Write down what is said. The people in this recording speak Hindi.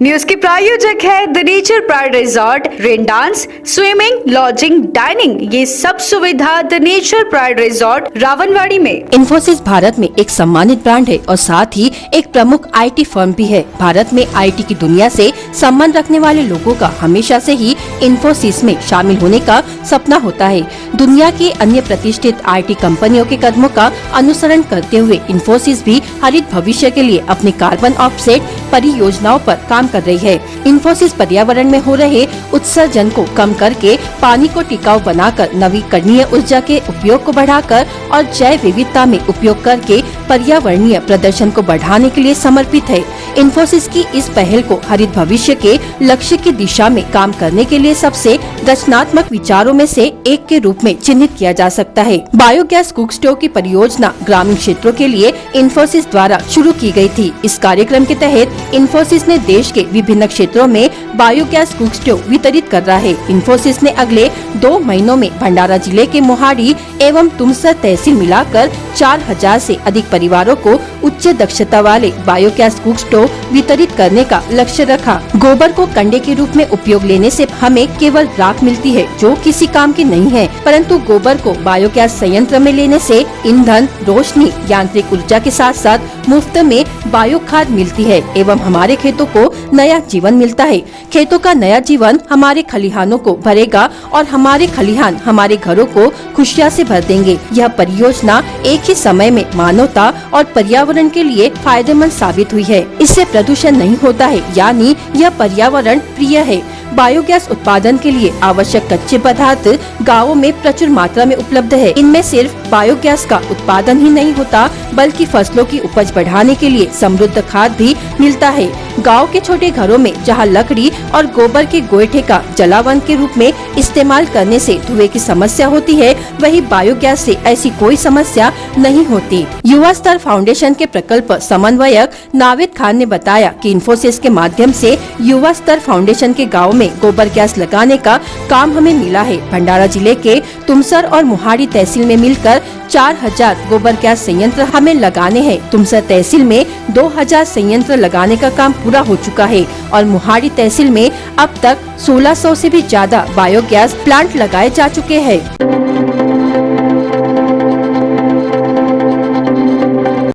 न्यूज के प्रायोजक है the nature pride resort. Rain dance, swimming, lodging, dining, ये सब सुविधा the nature pride resort Rawanwadi में। इन्फोसिस भारत में एक सम्मानित ब्रांड है और साथ ही एक प्रमुख IT फर्म भी है। भारत में IT की दुनिया से संबंध रखने वाले लोगों का हमेशा से ही इन्फोसिस में शामिल होने का सपना होता है। दुनिया की अन्य प्रतिष्ठित IT कंपनियों के कदमों का अनुसरण करते हुए इन्फोसिस भी हरित भविष्य के लिए अपनी कार्बन ऑफसेट परियोजनाओं पर काम कर रही है। इन्फोसिस पर्यावरण में हो रहे उत्सर्जन को कम करके पानी को टिकाऊ बनाकर नवीकरणीय ऊर्जा के उपयोग को बढ़ाकर और जैव विविधता में उपयोग करके पर्यावरणीय प्रदर्शन को बढ़ाने के लिए समर्पित है। इन्फोसिस की इस पहल को हरित भविष्य के लक्ष्य की दिशा में काम करने के लिए सबसे रचनात्मक विचारों में से एक के रूप में चिन्हित किया जा सकता है। बायोगैस कुक स्टोव की परियोजना ग्रामीण क्षेत्रों के लिए इन्फोसिस द्वारा शुरू की गई थी। इस कार्यक्रम के तहत इन्फोसिस ने देश के विभिन्न क्षेत्रों में बायोगैस कुक स्टोव वितरित कर रहा है। इन्फोसिस ने अगले 2 महीनों में भंडारा जिले के मोहाड़ी एवं तुमसर तहसील मिलाकर 4000 से अधिक परिवारों को उच्च दक्षता वाले बायोगैस कुक स्टोव वितरित करने का लक्ष्य रखा। गोबर को कंडे के रूप में उपयोग लेने से हमें केवल राख मिलती है जो किसी काम की नहीं है, परंतु गोबर को बायोगैस संयंत्र में लेने से ईंधन, रोशनी, यांत्रिक ऊर्जा के साथ साथ मुफ्त में बायो खाद मिलती है एवं हमारे खेतों को नया जीवन मिलता है। खेतों का नया जीवन हमारे खलिहानों को भरेगा और हमारे खलिहान हमारे घरों को खुशियाँ से भर देंगे। यह परियोजना एक ही समय में मानवता और पर्यावरण के लिए फायदेमंद साबित हुई है। इससे प्रदूषण नहीं होता है, यानी यह पर्यावरण प्रिय है। बायोगैस उत्पादन के लिए आवश्यक कच्चे पदार्थ गांवों में प्रचुर मात्रा में उपलब्ध है। इनमें सिर्फ बायोगैस का उत्पादन ही नहीं होता बल्कि फसलों की उपज बढ़ाने के लिए समृद्ध खाद भी मिलता है। गांव के छोटे घरों में जहां लकड़ी और गोबर के गोईठे का जलावन के रूप में इस्तेमाल करने से धुएं की समस्या होती है, वहीं बायोगैस से ऐसी कोई समस्या नहीं होती। युवा स्तर फाउंडेशन के प्रकल्प समन्वयक नावेद खान ने बताया कि इन्फोसिस के माध्यम से युवा स्तर फाउंडेशन के गाँव में गोबर गैस लगाने का काम हमें मिला है। भंडारा जिले के तुमसर और मोहाड़ी तहसील में मिलकर 4000 गोबर गैस संयंत्र हमें लगाने हैं। तुमसर तहसील में 2000 संयंत्र लगाने का काम पूरा हो चुका है और मोहाड़ी तहसील में अब तक 1600 से भी ज्यादा बायोगैस प्लांट लगाए जा चुके हैं।